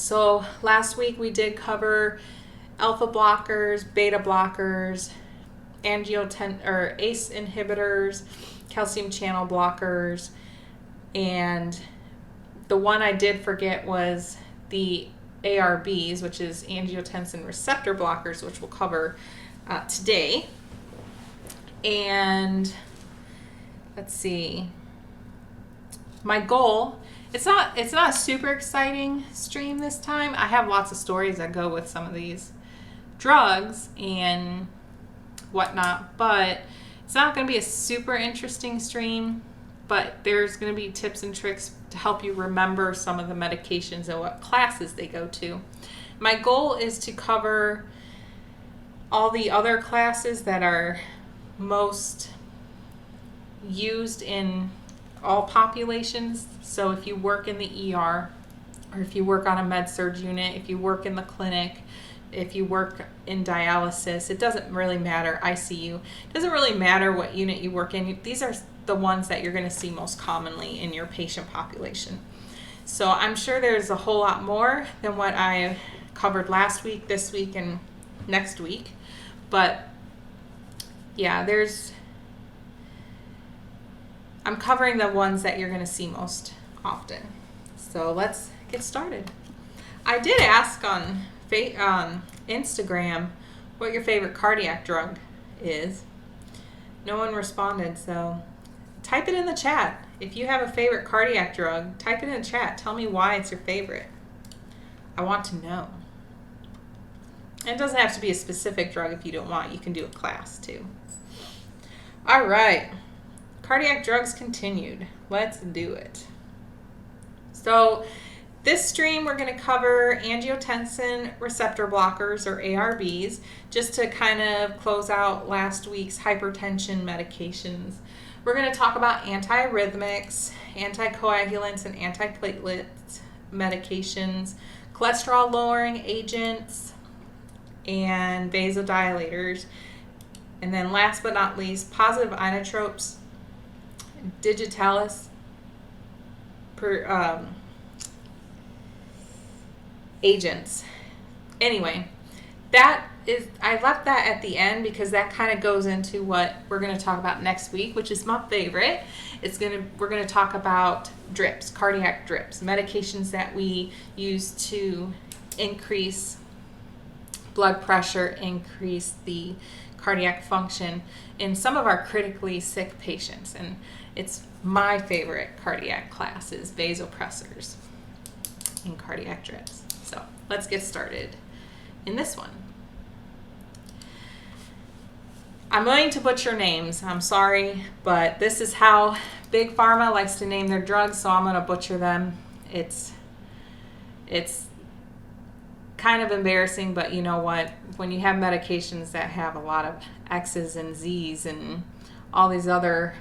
So last week we did cover alpha blockers, beta blockers, ACE inhibitors, calcium channel blockers, and the one I did forget was the ARBs, which is angiotensin receptor blockers, which we'll cover today. And let's see. My goal, it's not a super exciting stream this time. I have lots of stories that go with some of these drugs and whatnot, but it's not going to be a super interesting stream, but there's going to be tips and tricks to help you remember some of the medications and what classes they go to. My goal is to cover all the other classes that are most used in all populations. So if you work in the ER, or if you work on a med-surg unit, if you work in the clinic, if you work in dialysis, it doesn't really matter, ICU, it doesn't really matter what unit you work in. These are the ones that you're going to see most commonly in your patient population. So I'm sure there's a whole lot more than what I covered last week, this week, and next week. But yeah, I'm covering the ones that you're going to see most often. So let's get started. I did ask on Instagram what your favorite cardiac drug is. No one responded, so type it in the chat. If you have a favorite cardiac drug, type it in the chat. Tell me why it's your favorite. I want to know. And it doesn't have to be a specific drug if you don't want. You can do a class too. All right. Cardiac drugs continued. Let's do it. So this stream we're going to cover angiotensin receptor blockers, or ARBs, just to kind of close out last week's hypertension medications. We're going to talk about antiarrhythmics, anticoagulants, and antiplatelet medications, cholesterol lowering agents, and vasodilators. And then last but not least, positive inotropes, digitalis, agents. Anyway, I left that at the end because that kind of goes into what we're going to talk about next week, which is my favorite. We're going to talk about drips, cardiac drips, medications that we use to increase blood pressure, increase the cardiac function in some of our critically sick patients. And it's my favorite cardiac class is vasopressors and cardiac drips. So let's get started in this one. I'm going to butcher names. I'm sorry, but this is how Big Pharma likes to name their drugs, so I'm going to butcher them. It's kind of embarrassing, but you know what? When you have medications that have a lot of X's and Z's and all these other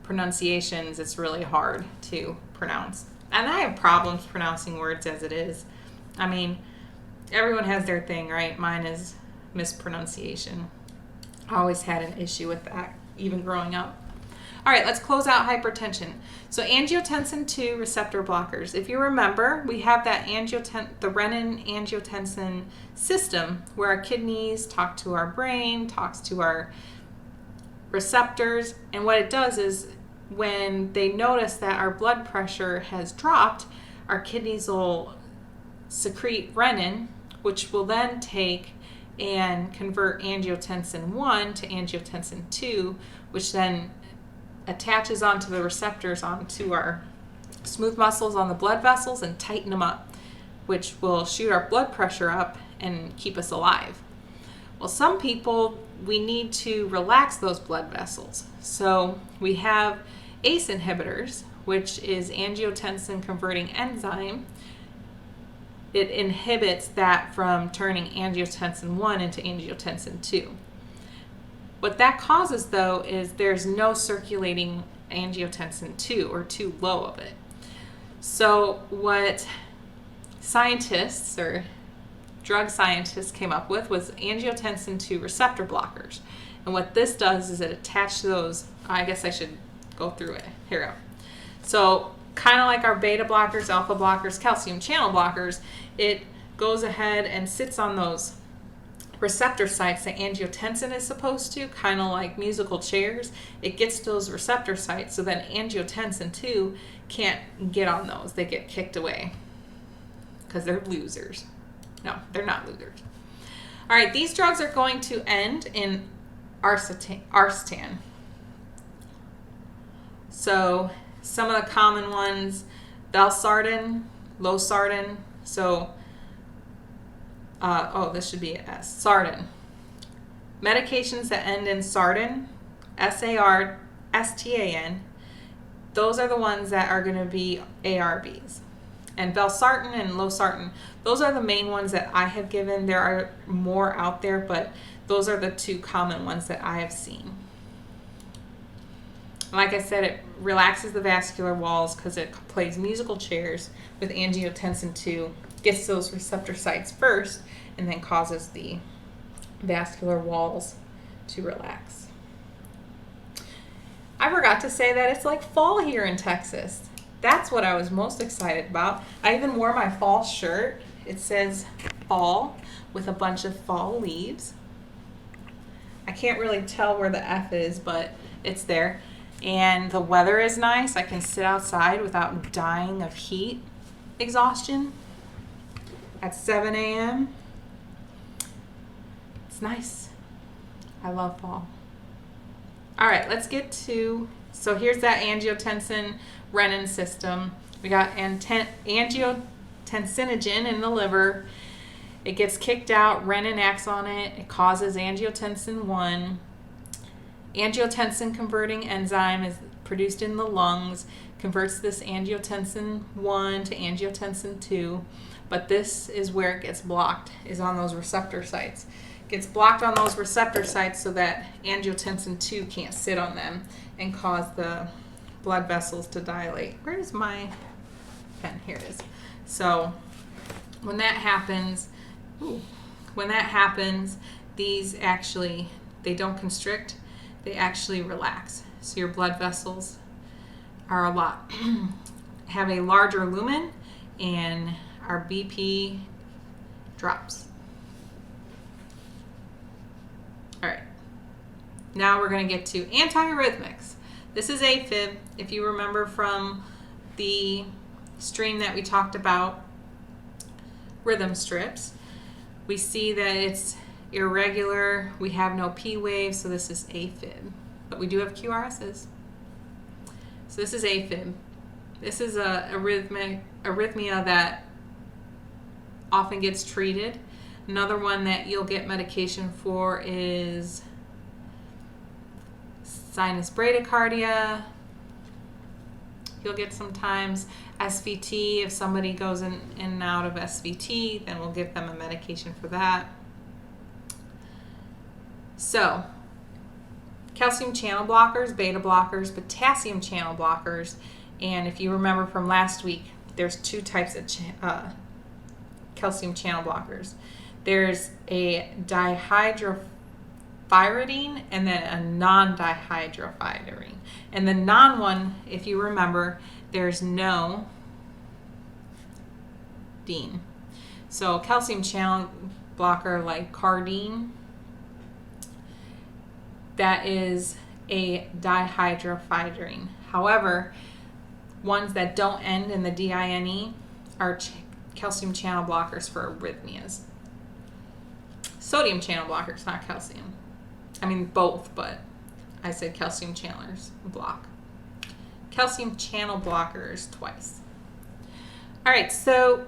pronunciations, it's really hard to pronounce. And I have problems pronouncing words as it is. I mean, everyone has their thing, right? Mine is mispronunciation. I always had an issue with that, even growing up. All right, let's close out hypertension. So angiotensin 2 receptor blockers. If you remember, we have that the renin-angiotensin system where our kidneys talk to our brain, talks to our receptors, and what it does is when they notice that our blood pressure has dropped, our kidneys will secrete renin, which will then take and convert angiotensin 1 to angiotensin 2, which then attaches onto the receptors onto our smooth muscles on the blood vessels and tighten them up, which will shoot our blood pressure up and keep us alive. Well, some people, we need to relax those blood vessels. So we have ACE inhibitors, which is angiotensin converting enzyme. It inhibits that from turning angiotensin 1 into angiotensin 2. What that causes, though, is there's no circulating angiotensin 2 or too low of it. So what scientists or drug scientists came up with was angiotensin 2 receptor blockers. And what this does is it attaches those, I guess I should go through it. Here we go. So kind of like our beta blockers, alpha blockers, calcium channel blockers, it goes ahead and sits on those receptor sites that angiotensin is supposed to, kind of like musical chairs. It gets those receptor sites, so then angiotensin 2 can't get on those. They get kicked away because they're losers. No, they're not losers. All right, these drugs are going to end in Arstan. So some of the common ones, valsartan, losartan. So, this should be an S. Sartan. Medications that end in sartan, S-A-R-S-T-A-N, those are the ones that are going to be ARBs. And valsartan and losartan, those are the main ones that I have given. There are more out there, but those are the two common ones that I have seen. Like I said, it relaxes the vascular walls because it plays musical chairs with angiotensin 2, gets those receptor sites first, and then causes the vascular walls to relax. I forgot to say that it's like fall here in Texas. That's what I was most excited about. I even wore my fall shirt. It says fall with a bunch of fall leaves. I can't really tell where the F is, but it's there. And the weather is nice. I can sit outside without dying of heat exhaustion at 7 a.m. It's nice. I love fall. All right, let's get to, so here's that angiotensin renin system. We got angiotensinogen in the liver. It gets kicked out, renin acts on it. It causes angiotensin 1. Angiotensin converting enzyme is produced in the lungs, converts this angiotensin 1 to angiotensin 2, but this is where it gets blocked, is on those receptor sites. It gets blocked on those receptor sites so that angiotensin 2 can't sit on them and cause the blood vessels to dilate. Where's my pen? Here it is. So when that happens, these actually, they don't constrict, they actually relax. So your blood vessels are have a larger lumen, and our BP drops. All right, now we're going to get to antiarrhythmics. This is AFib. If you remember from the stream that we talked about rhythm strips, we see that it's irregular. We have no P waves, so this is AFib. But we do have QRSs. So this is AFib. This is a arrhythmia that often gets treated. Another one that you'll get medication for is sinus bradycardia. You'll get sometimes SVT. If somebody goes in and out of SVT, then we'll give them a medication for that. So, calcium channel blockers, beta blockers, potassium channel blockers, and if you remember from last week, there's two types of calcium channel blockers. There's a dihydropyridine and then a non-dihydropyridine. And the non one, if you remember, there's no DIN. So calcium channel blocker like Cardine, that is a dihydropyridine. However, ones that don't end in the DINE are calcium channel blockers for arrhythmias. Sodium channel blockers, not calcium. I mean both, but I said calcium channels block. Calcium channel blockers twice. All right, so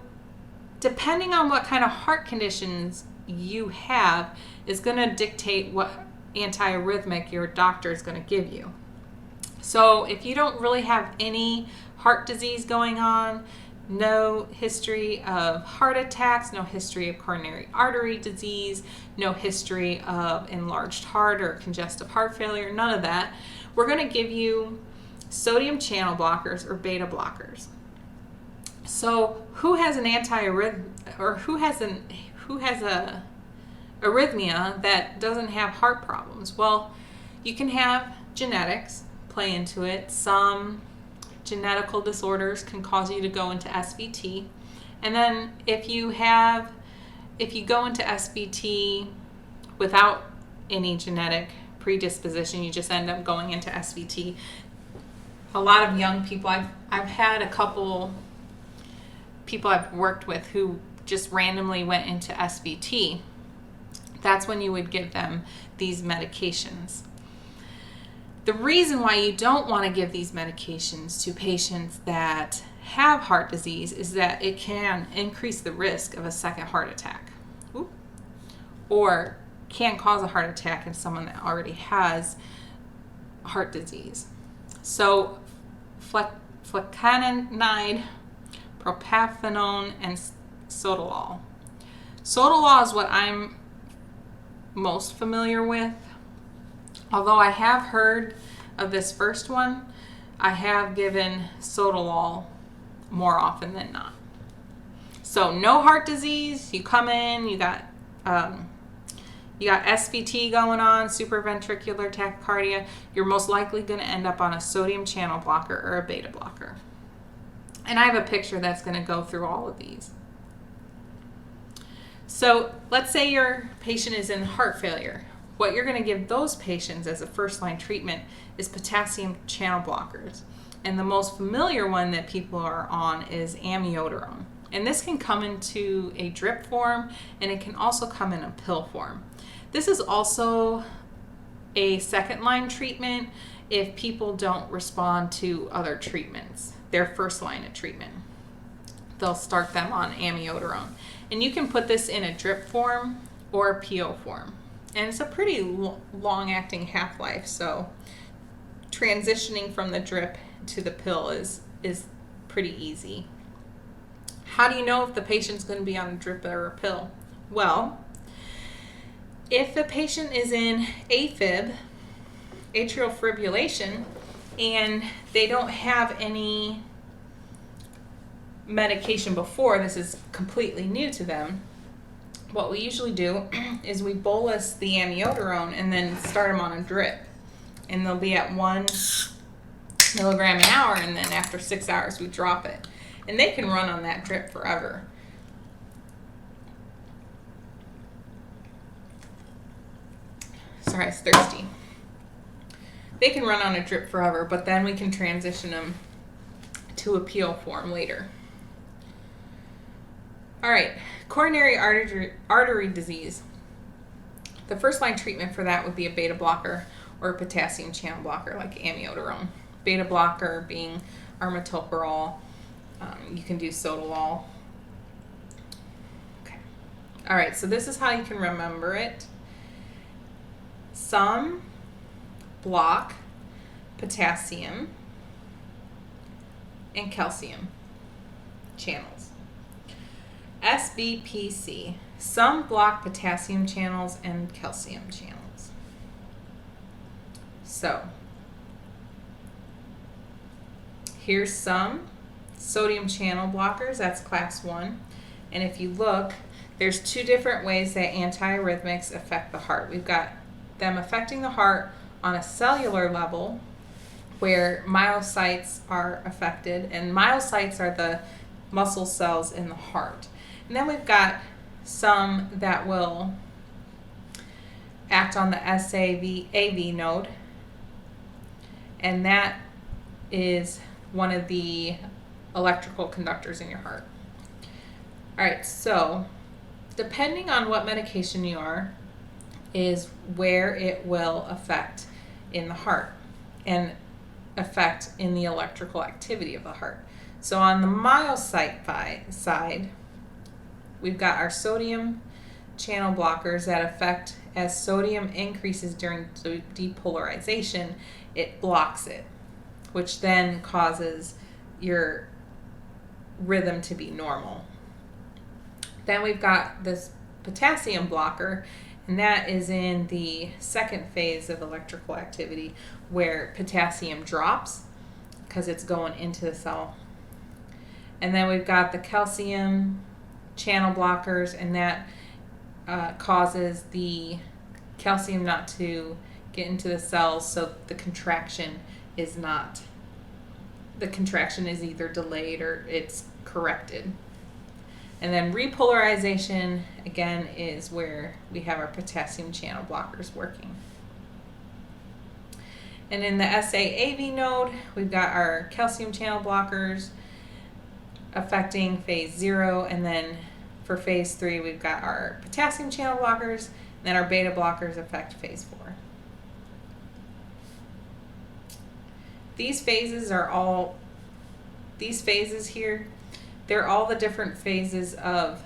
depending on what kind of heart conditions you have is going to dictate what antiarrhythmic your doctor is going to give you. So if you don't really have any heart disease going on, no history of heart attacks, no history of coronary artery disease, no history of enlarged heart or congestive heart failure, none of that, we're going to give you sodium channel blockers or beta blockers. So who has an who has a arrhythmia that doesn't have heart problems? Well, you can have genetics play into it. Some genetical disorders can cause you to go into SVT. And then if you go into SVT without any genetic predisposition, you just end up going into SVT. A lot of young people, I've had a couple people I've worked with who just randomly went into SVT. That's when you would give them these medications. The reason why you don't want to give these medications to patients that have heart disease is that it can increase the risk of a second heart attack. Ooh. Or can cause a heart attack in someone that already has heart disease. So flecainide, propafenone, and sotalol. Sotalol is what I'm most familiar with. Although I have heard of this first one, I have given sotalol more often than not. So no heart disease, you come in, you got SVT going on, supraventricular tachycardia, you're most likely going to end up on a sodium channel blocker or a beta blocker. And I have a picture that's going to go through all of these. So let's say your patient is in heart failure. What you're going to give those patients as a first-line treatment is potassium channel blockers. And the most familiar one that people are on is amiodarone. And this can come into a drip form, and it can also come in a pill form. This is also a second-line treatment if people don't respond to other treatments. Their first line of treatment, they'll start them on amiodarone. And you can put this in a drip form or a PO form. And it's a pretty long-acting half-life, so transitioning from the drip to the pill is pretty easy. How do you know if the patient's going to be on a drip or a pill? Well, if the patient is in AFib, atrial fibrillation, and they don't have any medication before, this is completely new to them, what we usually do is we bolus the amiodarone and then start them on a drip. And they'll be at 1 milligram an hour, and then after 6 hours we drop it. And they can run on that drip forever. Sorry, I was thirsty. They can run on a drip forever, but then we can transition them to a PO form later. All right, coronary artery disease. The first line treatment for that would be a beta blocker or a potassium channel blocker like amiodarone. Beta blocker being armitolol. You can do sotalol. Okay. All right, so this is how you can remember it. Some block potassium and calcium channels. SBPC. Some block potassium channels and calcium channels. So, here's some sodium channel blockers. That's class 1. And if you look, there's 2 different ways that antiarrhythmics affect the heart. We've got them affecting the heart on a cellular level, where myocytes are affected, and myocytes are the muscle cells in the heart. And then we've got some that will act on the SAV-AV node, and that is one of the electrical conductors in your heart. All right, so depending on what medication you are is where it will affect in the heart and affect in the electrical activity of the heart. So on the myocyte side, we've got our sodium channel blockers that affect as sodium increases during depolarization, it blocks it, which then causes your rhythm to be normal. Then we've got this potassium blocker, and that is in the second phase of electrical activity where potassium drops because it's going into the cell. And then we've got the calcium channel blockers, and that causes the calcium not to get into the cells, so the contraction is not the contraction is either delayed or it's corrected. And then repolarization, again, is where we have our potassium channel blockers working. And in the SAAV node, we've got our calcium channel blockers affecting phase 0, and then for phase 3, we've got our potassium channel blockers, and then our beta blockers affect phase 4. These phases here, they're all the different phases of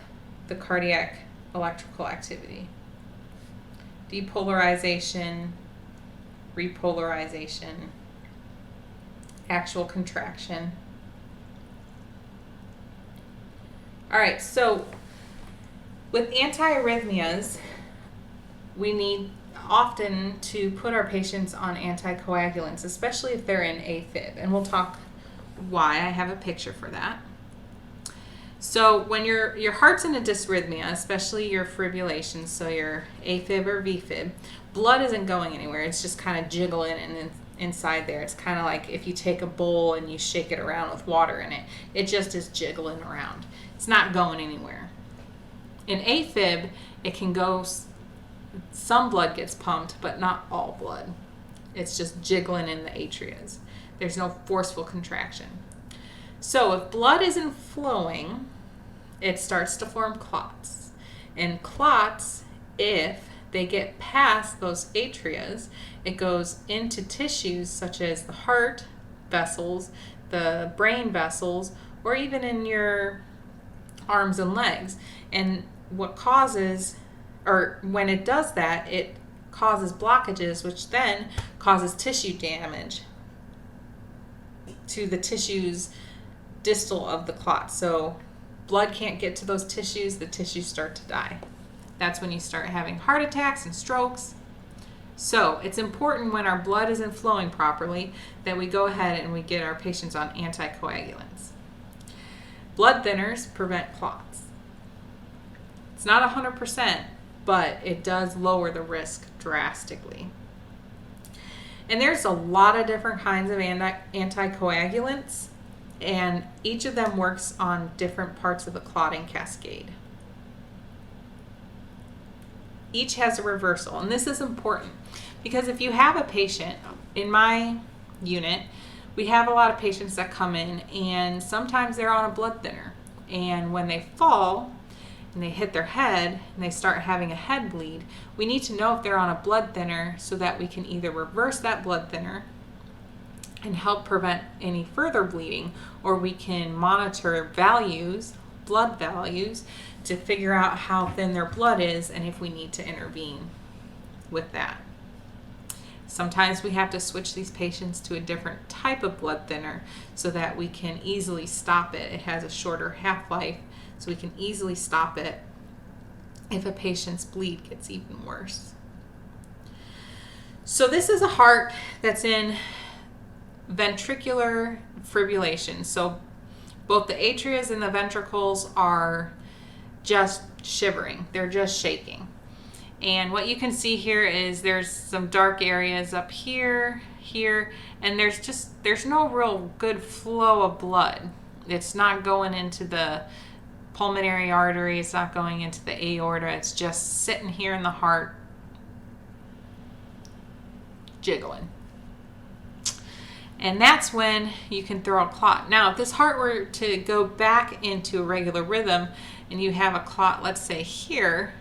the cardiac electrical activity. Depolarization, repolarization, actual contraction. All right, so with antiarrhythmias, we need often to put our patients on anticoagulants, especially if they're in AFib, and we'll talk why. I have a picture for that. So when your heart's in a dysrhythmia, especially your fibrillation, so your AFib or VFib, blood isn't going anywhere. It's just kind of jiggling and inside there. It's kind of like if you take a bowl and you shake it around with water in it. It just is jiggling around. It's not going anywhere. In AFib, it can go, some blood gets pumped, but not all blood. It's just jiggling in the atrias. There's no forceful contraction. So if blood isn't flowing, it starts to form clots. And clots, if they get past those atrias, it goes into tissues such as the heart vessels, the brain vessels, or even in your arms and legs. And what causes, or when it does that, it causes blockages, which then causes tissue damage to the tissues distal of the clot. So blood can't get to those tissues, the tissues start to die. That's when you start having heart attacks and strokes. So it's important when our blood isn't flowing properly that we go ahead and we get our patients on anticoagulants. Blood thinners prevent clots. It's not 100%, but it does lower the risk drastically. And there's a lot of different kinds of anticoagulants, and each of them works on different parts of the clotting cascade. Each has a reversal, and this is important because if you have a patient, in my unit, we have a lot of patients that come in and sometimes they're on a blood thinner, and when they fall and they hit their head and they start having a head bleed, we need to know if they're on a blood thinner so that we can either reverse that blood thinner and help prevent any further bleeding, or we can monitor values, blood values, to figure out how thin their blood is and if we need to intervene with that. Sometimes we have to switch these patients to a different type of blood thinner so that we can easily stop it. It has a shorter half-life, so we can easily stop it if a patient's bleed gets even worse. So this is a heart that's in ventricular fibrillation. So both the atrias and the ventricles are just shivering. They're just shaking. And what you can see here is there's some dark areas up here, and there's no real good flow of blood. It's not going into the pulmonary artery. It's not going into the aorta. It's just sitting here in the heart, jiggling. And that's when you can throw a clot. Now, if this heart were to go back into a regular rhythm and you have a clot, let's say here,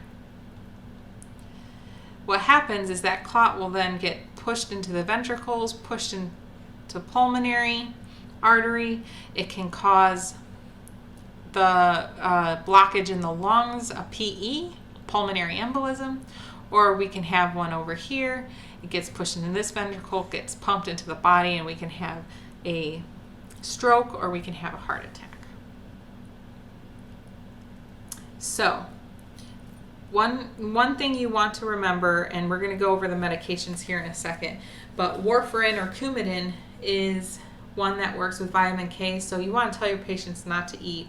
what happens is that clot will then get pushed into the ventricles, pushed into pulmonary artery. It can cause the blockage in the lungs, a PE, pulmonary embolism, or we can have one over here. It gets pushed into this ventricle, gets pumped into the body, and we can have a stroke or we can have a heart attack. So one thing you want to remember, and we're going to go over the medications here in a second, but warfarin or Coumadin is one that works with vitamin K, so you want to tell your patients not to eat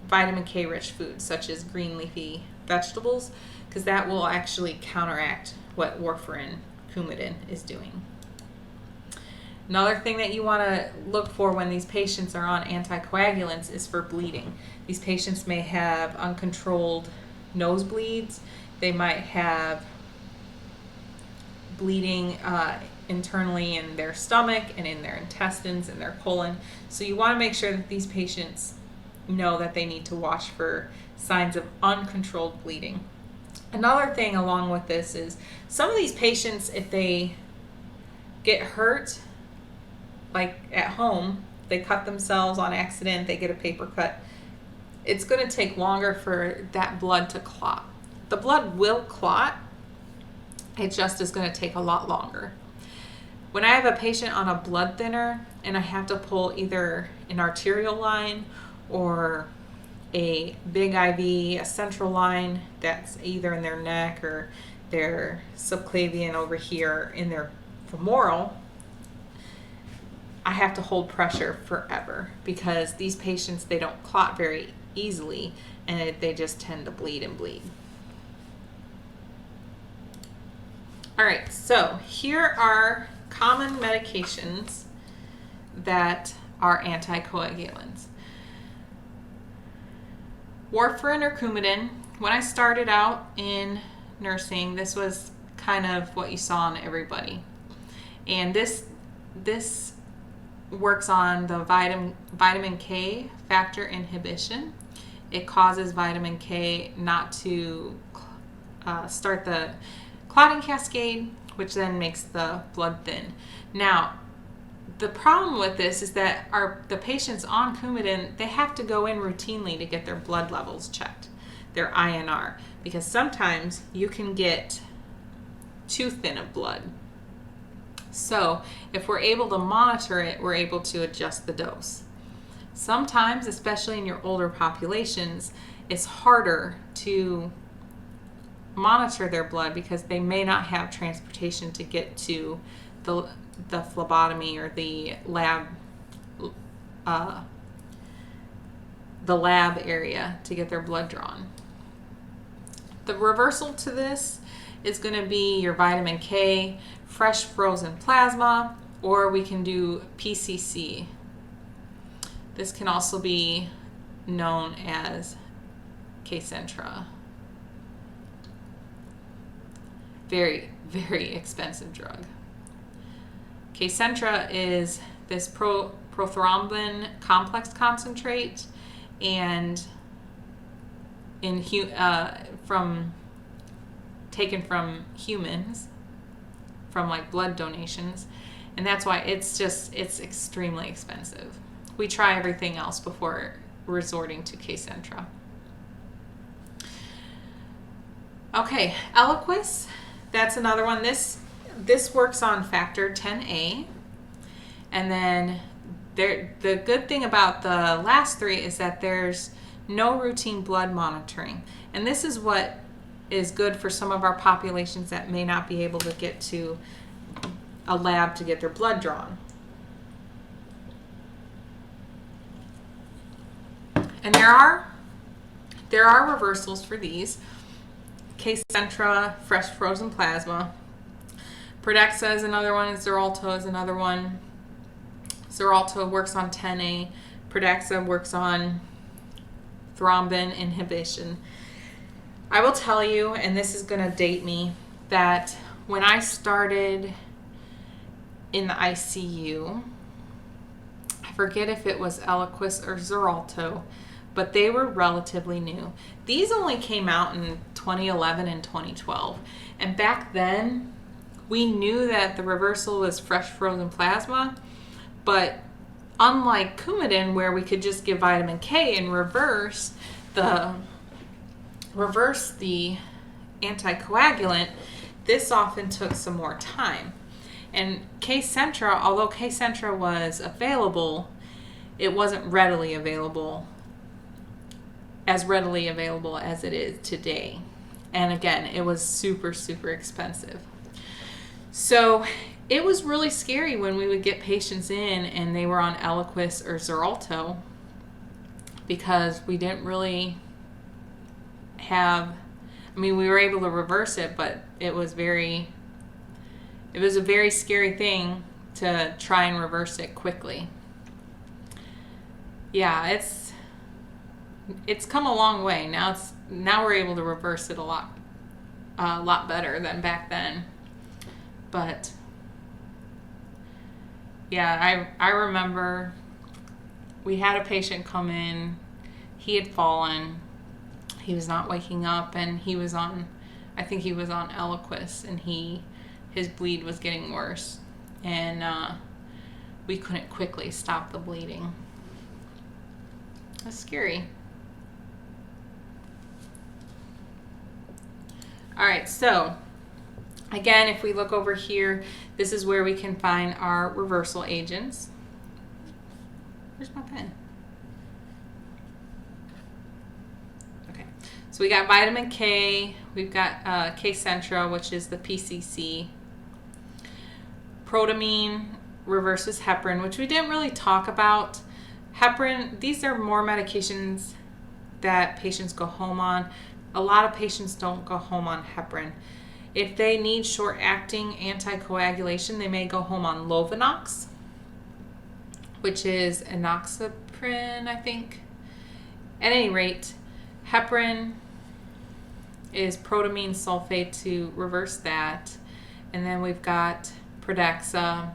vitamin K rich foods such as green leafy vegetables, because that will actually counteract what warfarin Coumadin is doing. Another thing that you want to look for when these patients are on anticoagulants is for bleeding. These patients may have uncontrolled nosebleeds. They might have bleeding internally in their stomach and in their intestines and their colon. So you want to make sure that these patients know that they need to watch for signs of uncontrolled bleeding. Another thing along with this is some of these patients, if they get hurt, like at home, they cut themselves on accident, they get a paper cut, it's going to take longer for that blood to clot. The blood will clot, it just is going to take a lot longer. When I have a patient on a blood thinner and I have to pull either an arterial line or a big IV, a central line that's either in their neck or their subclavian over here in their femoral, I have to hold pressure forever because these patients, they don't clot very easily and they just tend to bleed and bleed. All right, so here are common medications that are anticoagulants. Warfarin or Coumadin. When I started out in nursing, this was kind of what you saw in everybody. And this works on the vitamin K factor inhibition. It causes vitamin K not to start the clotting cascade, which then makes the blood thin. Now, the problem with this is that the patients on Coumadin, they have to go in routinely to get their blood levels checked, their INR, because sometimes you can get too thin of blood. So if we're able to monitor it, we're able to adjust the dose. Sometimes, especially in your older populations, it's harder to monitor their blood because they may not have transportation to get to the phlebotomy or the lab area to get their blood drawn. The reversal to this is going to be your vitamin K, fresh frozen plasma, or we can do PCC. This can also be known as Kcentra. Very, very expensive drug. Kcentra is this prothrombin complex concentrate, and taken from humans, from like blood donations, and that's why it's extremely expensive. We try everything else before resorting to Kcentra. Okay, Eliquis, that's another one. This works on factor 10A, and then the good thing about the last three is that there's no routine blood monitoring, and this is what is good for some of our populations that may not be able to get to a lab to get their blood drawn. And there are reversals for these. Kcentra, fresh frozen plasma. Pradaxa is another one. Xarelto is another one. Xarelto works on 10A. Pradaxa works on thrombin inhibition. I will tell you, and this is going to date me, that when I started in the ICU, I forget if it was Eliquis or Xarelto, but they were relatively new. These only came out in 2011 and 2012. And back then, we knew that the reversal was fresh frozen plasma, but unlike Coumadin, where we could just give vitamin K and reverse the anticoagulant, this often took some more time. And Kcentra, although Kcentra was available, it wasn't readily available as it is today. And again, it was super, super expensive. So it was really scary when we would get patients in and they were on Eliquis or Xarelto, because we didn't really we were able to reverse it, but it was a very scary thing to try and reverse it quickly. Yeah, it's come a long way. Now we're able to reverse it a lot better than back then. But yeah, I remember we had a patient come in. He had fallen. He was not waking up, and I think he was on Eliquis, and his bleed was getting worse, and we couldn't quickly stop the bleeding. That's scary. All right, so again, if we look over here, this is where we can find our reversal agents. Where's my pen? Okay, so we got vitamin K, we've got Kcentra, which is the PCC. Protamine reverses heparin, which we didn't really talk about. Heparin, these are more medications that patients go home on. A lot of patients don't go home on heparin. If they need short-acting anticoagulation, they may go home on Lovenox, which is enoxaparin, I think. At any rate, heparin is protamine sulfate to reverse that. And then we've got Pradaxa.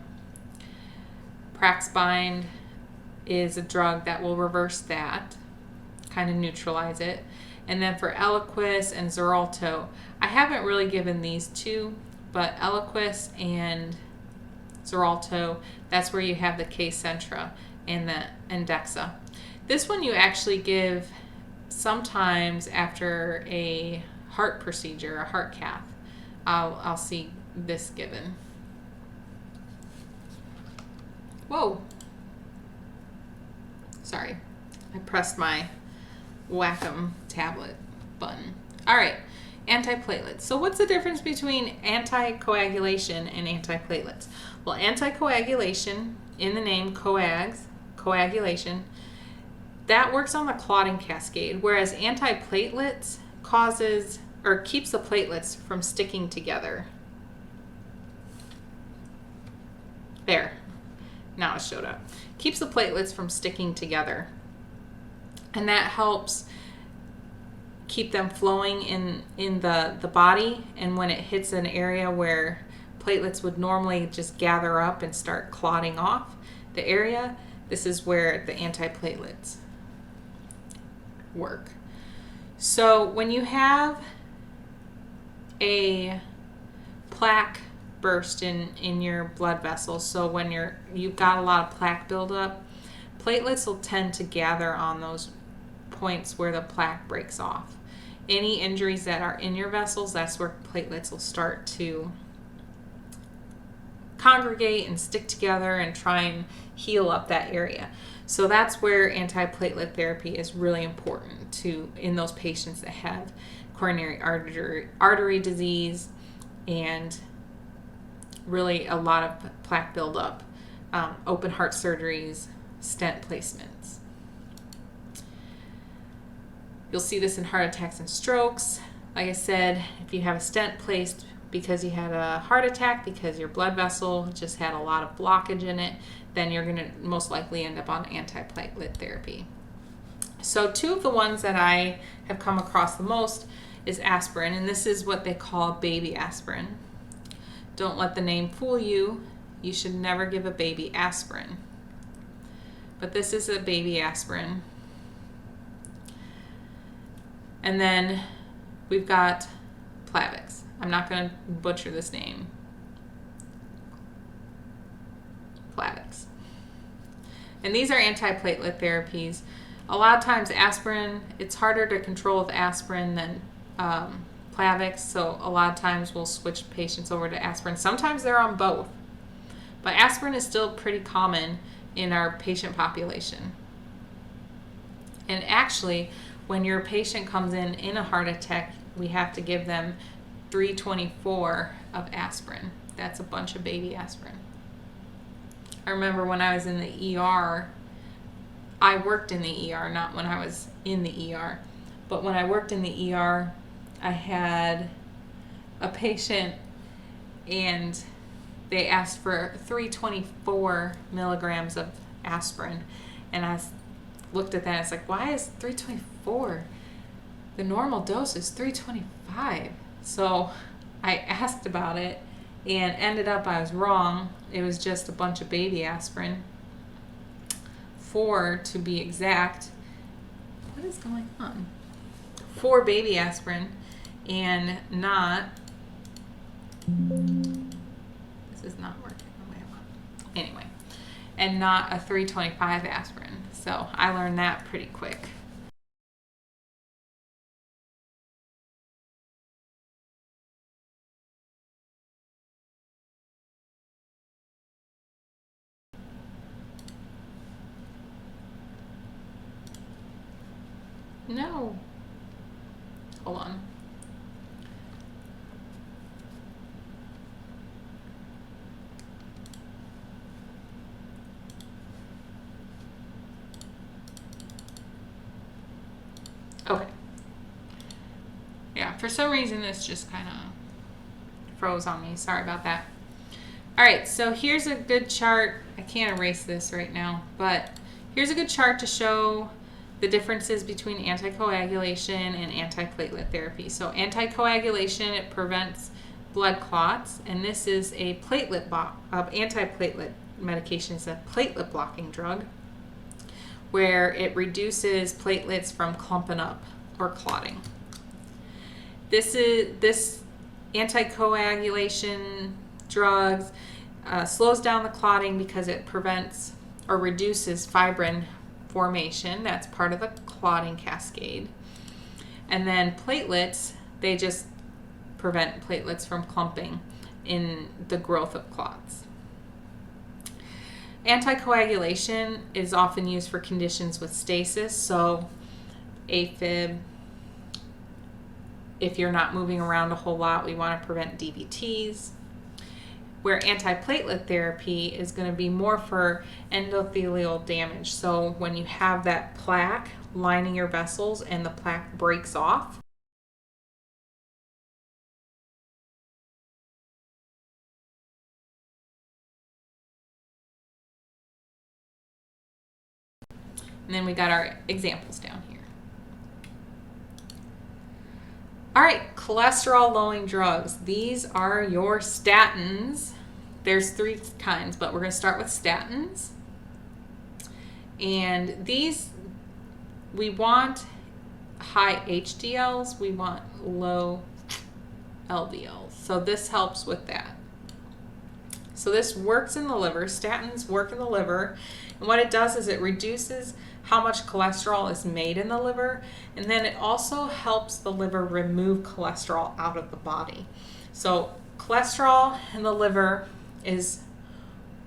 Praxbind is a drug that will reverse that, kind of neutralize it. And then for Eliquis and Xarelto, I haven't really given these two, but Eliquis and Xarelto, that's where you have the Kcentra and the Andexxa. This one you actually give sometimes after a heart procedure, a heart cath. I'll see this given. Whoa. Sorry, I pressed my Wacom tablet button. All right, antiplatelets. So what's the difference between anticoagulation and antiplatelets? Well, anticoagulation, in the name coagulation, that works on the clotting cascade, whereas antiplatelets causes or keeps the platelets from sticking together. There, now it showed up. Keeps the platelets from sticking together. And that helps keep them flowing in the body. And when it hits an area where platelets would normally just gather up and start clotting off the area, this is where the antiplatelets work. So when you have a plaque burst in your blood vessels, so when you've got a lot of plaque buildup, platelets will tend to gather on those points where the plaque breaks off. Any injuries that are in your vessels, that's where platelets will start to congregate and stick together and try and heal up that area. So that's where antiplatelet therapy is really important in those patients that have coronary artery disease and really a lot of plaque buildup, open heart surgeries, stent placements. You'll see this in heart attacks and strokes. Like I said, if you have a stent placed because you had a heart attack, because your blood vessel just had a lot of blockage in it, then you're going to most likely end up on antiplatelet therapy. So two of the ones that I have come across the most is aspirin, and this is what they call baby aspirin. Don't let the name fool you. You should never give a baby aspirin. But this is a baby aspirin. And then we've got Plavix. I'm not going to butcher this name. Plavix. And these are antiplatelet therapies. A lot of times aspirin, it's harder to control with aspirin than Plavix, so a lot of times we'll switch patients over to aspirin. Sometimes they're on both. But aspirin is still pretty common in our patient population. And actually, when your patient comes in a heart attack, we have to give them 324 of aspirin. That's a bunch of baby aspirin. I remember when I was in the ER, I worked in the ER, not when I was in the ER, but when I worked in the ER, I had a patient and they asked for 324 milligrams of aspirin. And I looked at that and it's like, why is 324? The normal dose is 325. So I asked about it and ended up I was wrong. It was just a bunch of baby aspirin. 4 to be exact. What is going on? 4 baby aspirin and not, this is not working the way I want. Anyway, and not a 325 aspirin. So I learned that pretty quick. No. Hold on. Okay. Yeah, for some reason this just kind of froze on me. Sorry about that. All right, so here's a good chart. I can't erase this right now, but here's a good chart to show the differences between anticoagulation and antiplatelet therapy. So anticoagulation, it prevents blood clots, and this is a antiplatelet medication. It's a platelet blocking drug where it reduces platelets from clumping up or clotting. This anticoagulation drugs slows down the clotting because it prevents or reduces fibrin formation. That's part of the clotting cascade. And then platelets, they just prevent platelets from clumping in the growth of clots. Anticoagulation is often used for conditions with stasis, so AFib. If you're not moving around a whole lot, we want to prevent DVTs. Where antiplatelet therapy is going to be more for endothelial damage. So when you have that plaque lining your vessels and the plaque breaks off, and then we got our examples down here. All right, cholesterol lowering drugs. These are your statins. There's 3 kinds, but we're going to start with statins. And these, we want high HDLs, we want low LDLs. So this helps with that. So this works in the liver. Statins work in the liver. And what it does is it reduces how much cholesterol is made in the liver, and then it also helps the liver remove cholesterol out of the body. So cholesterol in the liver is,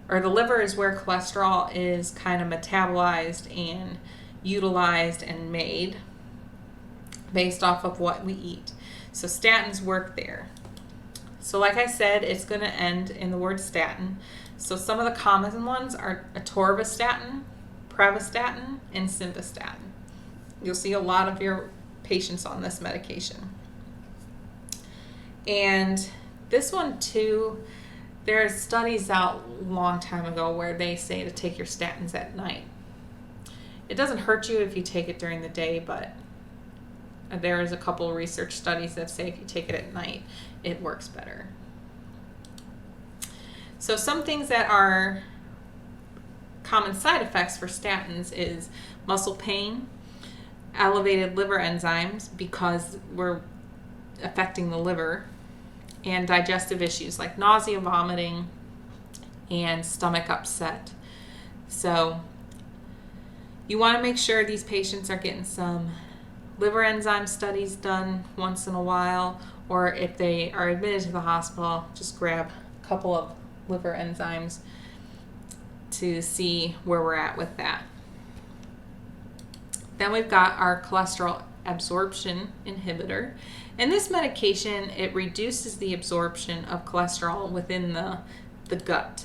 or the liver is where cholesterol is kind of metabolized and utilized and made based off of what we eat. So statins work there. So like I said, it's going to end in the word statin. So some of the common ones are atorvastatin, pravastatin, and simvastatin. You'll see a lot of your patients on this medication. And this one too, there are studies out a long time ago where they say to take your statins at night. It doesn't hurt you if you take it during the day, but there is a couple of research studies that say if you take it at night, it works better. So some things that are common side effects for statins is muscle pain, elevated liver enzymes because we're affecting the liver, and digestive issues like nausea, vomiting, and stomach upset. So you want to make sure these patients are getting some liver enzyme studies done once in a while, or if they are admitted to the hospital, just grab a couple of liver enzymes to see where we're at with that. Then we've got our cholesterol absorption inhibitor. And this medication, it reduces the absorption of cholesterol within the gut.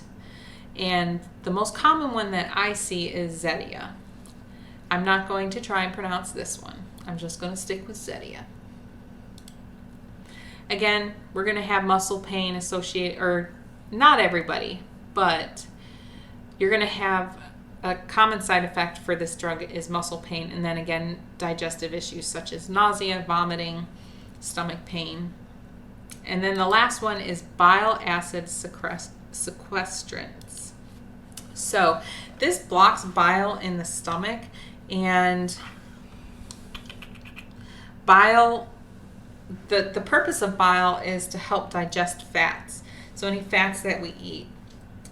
And the most common one that I see is Zetia. I'm not going to try and pronounce this one. I'm just going to stick with Zetia. Again, we're going to have muscle pain associated, or not everybody, but you're going to have a common side effect for this drug is muscle pain, and then again, digestive issues such as nausea, vomiting, stomach pain. And then the last one is bile acid sequestrants. So this blocks bile in the stomach, and bile, the purpose of bile is to help digest fats. So any fats that we eat,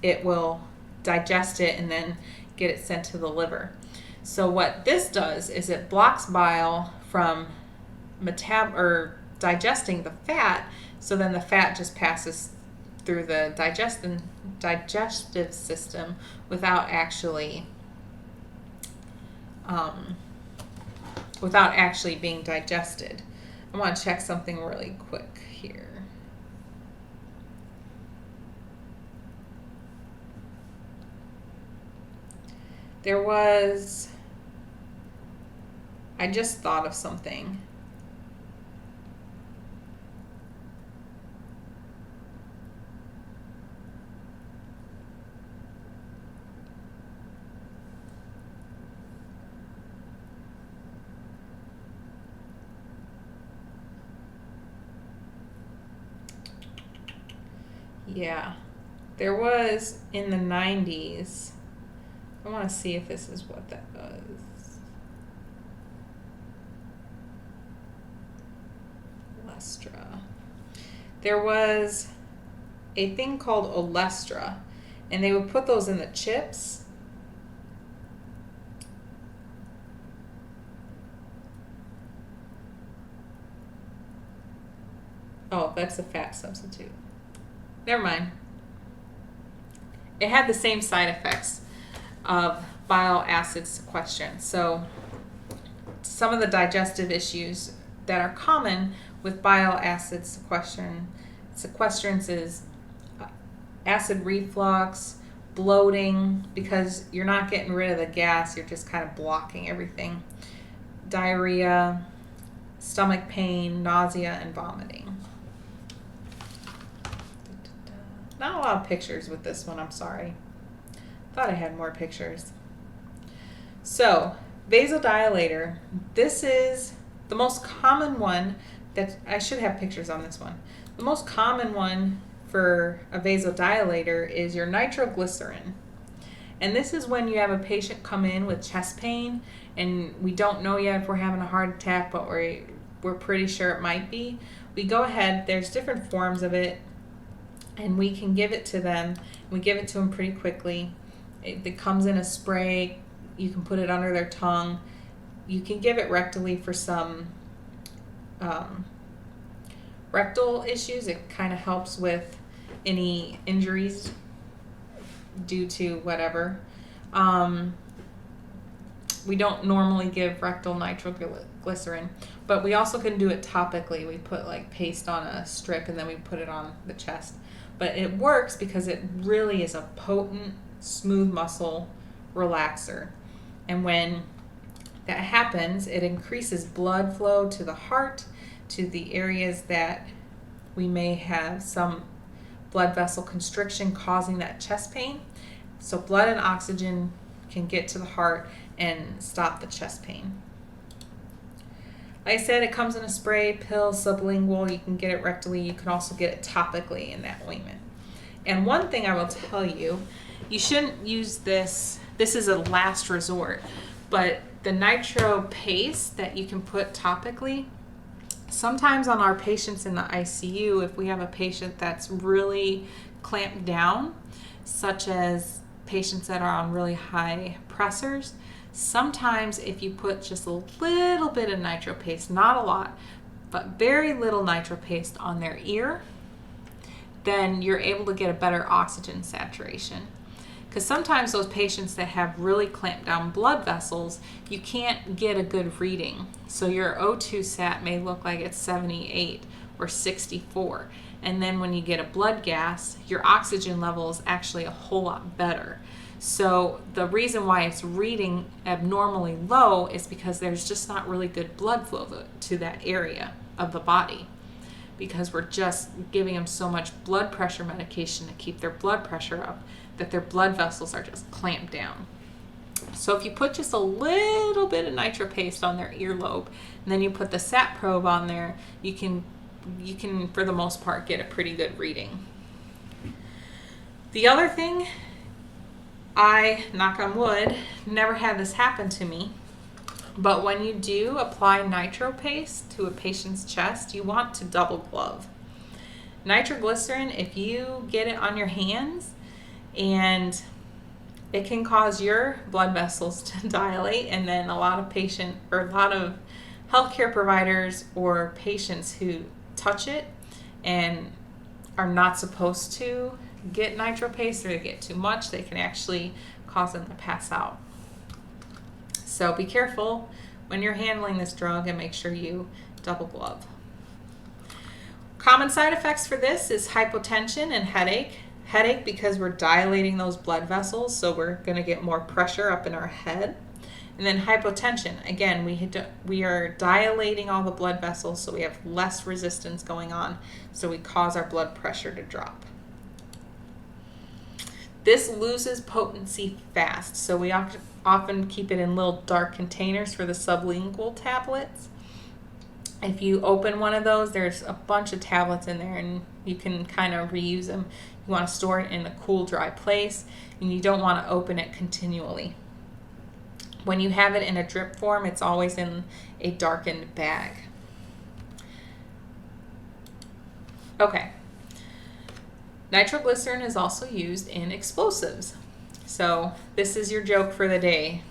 it will digest it and then get it sent to the liver. So what this does is it blocks bile from digesting the fat, so then the fat just passes through the digestive system without actually being digested. I want to check something really quick here. I just thought of something. Yeah, there was in the 90s. I want to see if this is what that was. Olestra. There was a thing called Olestra, and they would put those in the chips. Oh, that's a fat substitute. Never mind. It had the same side effects of bile acid sequestrant. So some of the digestive issues that are common with bile acid sequestrants is acid reflux, bloating, because you're not getting rid of the gas, you're just kind of blocking everything, diarrhea, stomach pain, nausea, and vomiting. Not a lot of pictures with this one, I'm sorry. Thought I had more pictures. So, vasodilator, this is the most common one that, I should have pictures on this one. The most common one for a vasodilator is your nitroglycerin. And this is when you have a patient come in with chest pain and we don't know yet if we're having a heart attack, but we're pretty sure it might be. We go ahead, there's different forms of it, and we can give it to them. We give it to them pretty quickly. It comes in a spray. You can put it under their tongue. You can give it rectally for some rectal issues. It kind of helps with any injuries due to whatever. We don't normally give rectal nitroglycerin, but we also can do it topically. We put like paste on a strip and then we put it on the chest. But it works because it really is a potent, smooth muscle relaxer. And when that happens, it increases blood flow to the heart, to the areas that we may have some blood vessel constriction causing that chest pain. So blood and oxygen can get to the heart and stop the chest pain. Like I said, it comes in a spray, pill, sublingual. You can get it rectally. You can also get it topically in that ointment. And one thing I will tell you, you shouldn't use this. This is a last resort. But the nitro paste that you can put topically, sometimes on our patients in the ICU, if we have a patient that's really clamped down, such as patients that are on really high pressors, sometimes if you put just a little bit of nitro paste, not a lot, but very little nitro paste on their ear, then you're able to get a better oxygen saturation. Because sometimes those patients that have really clamped down blood vessels, you can't get a good reading. So your O2 sat may look like it's 78 or 64. And then when you get a blood gas, your oxygen level is actually a whole lot better. So the reason why it's reading abnormally low is because there's just not really good blood flow to that area of the body. because we're just giving them so much blood pressure medication to keep their blood pressure up that their blood vessels are just clamped down. So if you put just a little bit of NitroPaste on their earlobe, and then you put the SAT probe on there, you can for the most part get a pretty good reading. The other thing, I, knock on wood, never had this happen to me, but when you do apply NitroPaste to a patient's chest, you want to double glove. Nitroglycerin, if you get it on your hands, and it can cause your blood vessels to dilate, and then a lot of healthcare providers or patients who touch it and are not supposed to get NitroPaste, or they get too much, they can actually cause them to pass out. So be careful when you're handling this drug and make sure you double glove. Common side effects for this is hypotension and headache. Headache because we're dilating those blood vessels, so we're going to get more pressure up in our head. And then hypotension, again, we are dilating all the blood vessels, so we have less resistance going on, so we cause our blood pressure to drop. This loses potency fast, so we often keep it in little dark containers for the sublingual tablets. If you open one of those, there's a bunch of tablets in there, and you can kind of reuse them. You want to store it in a cool, dry place, and you don't want to open it continually. When you have it in a drip form, it's always in a darkened bag. Okay. Nitroglycerin is also used in explosives. So this is your joke for the day.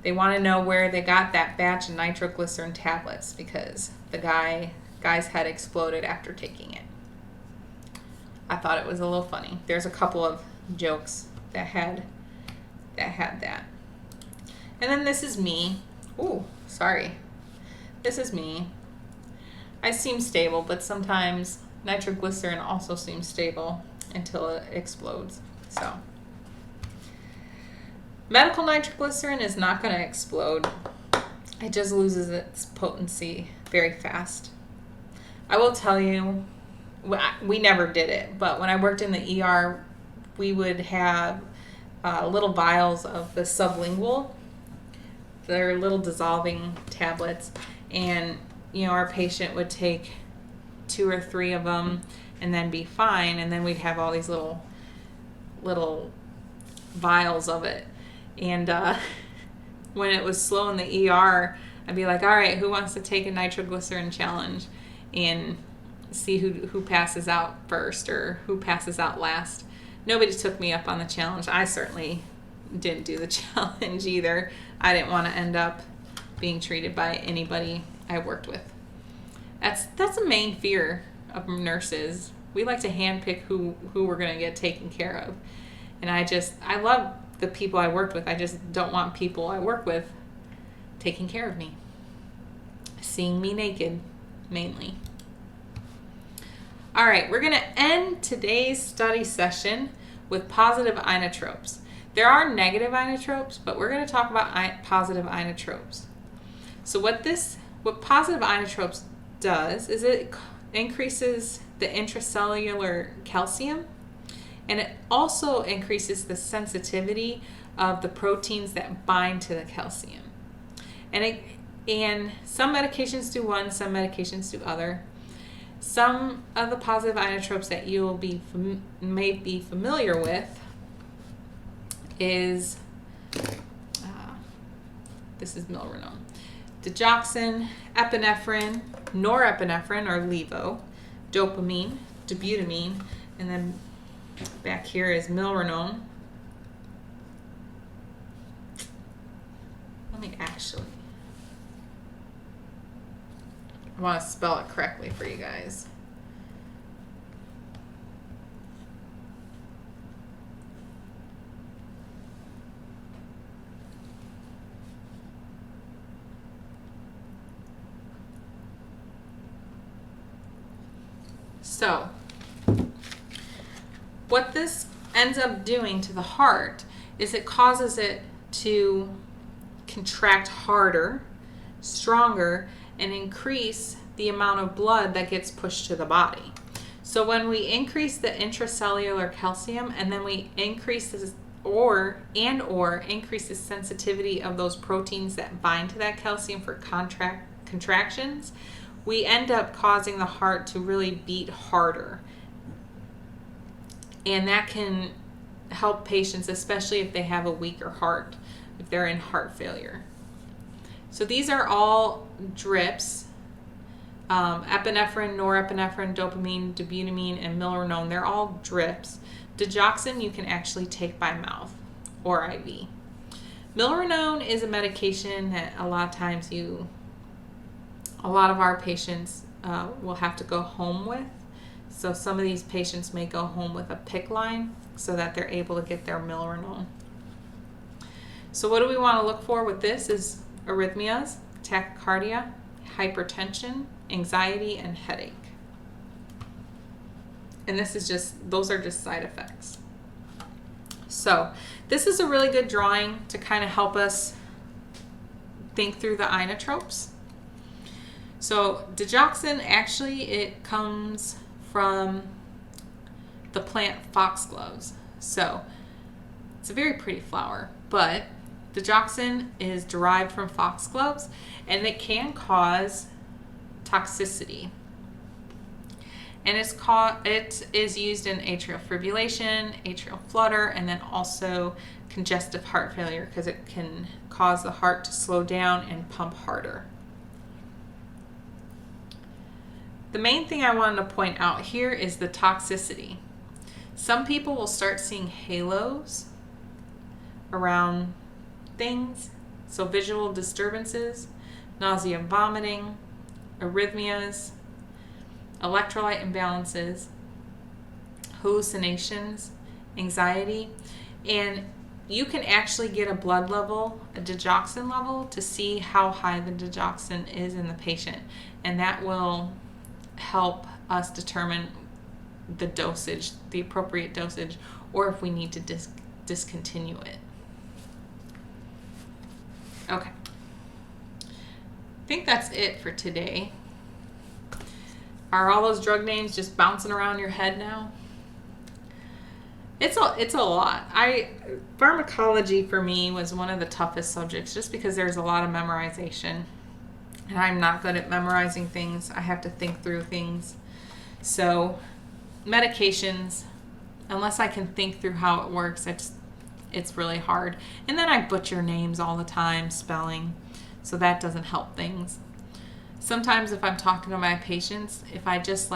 They want to know where they got that batch of nitroglycerin tablets because the guy's head exploded after taking it. I thought it was a little funny. There's a couple of jokes that had that. And then this is me. Ooh, sorry. This is me. I seem stable, but sometimes nitroglycerin also seems stable until it explodes. So, medical nitroglycerin is not going to explode. It just loses its potency very fast. I will tell you, we never did it, but when I worked in the ER, we would have little vials of the sublingual. They're little dissolving tablets, and our patient would take 2 or 3 of them and then be fine, and then we'd have all these little vials of it. And when it was slow in the ER, I'd be like, all right, who wants to take a nitroglycerin challenge and see who passes out first or who passes out last. Nobody took me up on the challenge. I certainly didn't do the challenge either. I didn't want to end up being treated by anybody I worked with. That's a main fear of nurses. We like to handpick who we're going to get taken care of. And I love the people I worked with. I just don't want people I work with taking care of me. Seeing me naked, mainly. All right, we're going to end today's study session with positive inotropes. There are negative inotropes, but we're going to talk about positive inotropes. So what positive inotropes does is it increases the intracellular calcium, and it also increases the sensitivity of the proteins that bind to the calcium. And some medications do one, some medications do other. Some of the positive inotropes that you'll may be familiar with is, this is milrinone, digoxin, epinephrine, norepinephrine or levo, dopamine, dobutamine, and then back here is milrinone. Let me I want to spell it correctly for you guys. So, what this ends up doing to the heart is it causes it to contract harder, stronger, and increase the amount of blood that gets pushed to the body. So when we increase the intracellular calcium and then we increase this or increase the sensitivity of those proteins that bind to that calcium for contractions, we end up causing the heart to really beat harder. And that can help patients, especially if they have a weaker heart, if they're in heart failure. So these are all drips. Epinephrine, norepinephrine, dopamine, dobutamine, and milrinone, they're all drips. Digoxin you can actually take by mouth or IV. Milrinone is a medication that a lot of times a lot of our patients will have to go home with. So some of these patients may go home with a PICC line so that they're able to get their milrinone. So what do we want to look for with this is arrhythmias, tachycardia, hypertension, anxiety, and headache. And those are just side effects. So this is a really good drawing to kind of help us think through the inotropes. So digoxin, actually it comes from the plant foxgloves. So it's a very pretty flower, but digoxin is derived from foxgloves and it can cause toxicity. And it is used in atrial fibrillation, atrial flutter, and then also congestive heart failure because it can cause the heart to slow down and pump harder. The main thing I wanted to point out here is the toxicity. Some people will start seeing halos around things, so visual disturbances, nausea and vomiting, arrhythmias, electrolyte imbalances, hallucinations, anxiety, and you can actually get a blood level, a digoxin level, to see how high the digoxin is in the patient, and that will help us determine the dosage, the appropriate dosage, or if we need to discontinue it. Okay. I think that's it for today. Are all those drug names just bouncing around your head now? It's a lot. Pharmacology for me was one of the toughest subjects just because there's a lot of memorization. And I'm not good at memorizing things. I have to think through things. So medications, unless I can think through how it works, it's really hard. And then I butcher names all the time, spelling, so that doesn't help things. Sometimes if I'm talking to my patients, if I just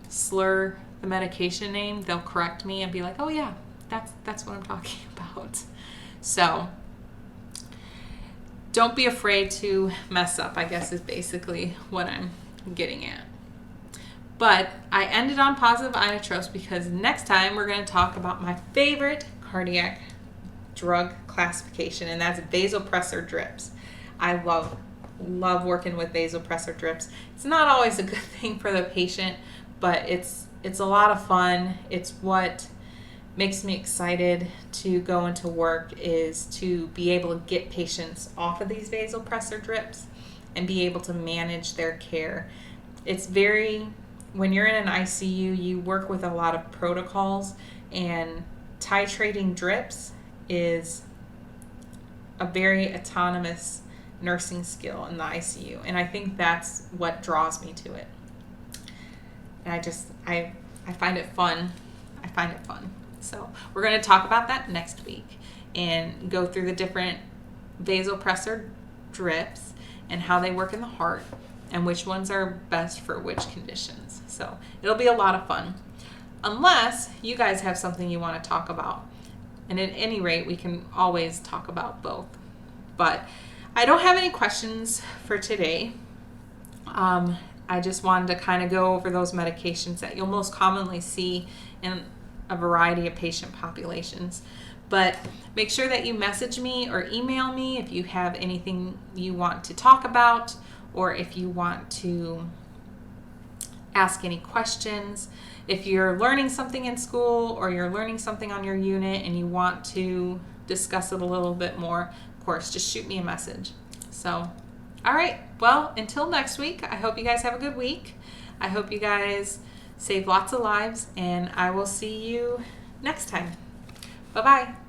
slur the medication name, they'll correct me and be like, oh yeah, that's what I'm talking about. So don't be afraid to mess up, I guess is basically what I'm getting at. But I ended on positive inotropes because next time we're going to talk about my favorite cardiac drug classification, and that's vasopressor drips. I love working with vasopressor drips. It's not always a good thing for the patient, but it's a lot of fun. It's what makes me excited to go into work, is to be able to get patients off of these vasopressor drips and be able to manage their care. When you're in an ICU, you work with a lot of protocols, and titrating drips is a very autonomous nursing skill in the ICU, and I think that's what draws me to it. And I find it fun. So we're going to talk about that next week and go through the different vasopressor drips and how they work in the heart and which ones are best for which conditions. So it'll be a lot of fun, unless you guys have something you want to talk about. And at any rate, we can always talk about both. But I don't have any questions for today. I just wanted to kind of go over those medications that you'll most commonly see in a variety of patient populations. But make sure that you message me or email me if you have anything you want to talk about, or if you want to ask any questions. If you're learning something in school or you're learning something on your unit and you want to discuss it a little bit more, of course, just shoot me a message. So All right. Well, until next week, I hope you guys have a good week. I hope you guys save lots of lives, and I will see you next time. Bye-bye.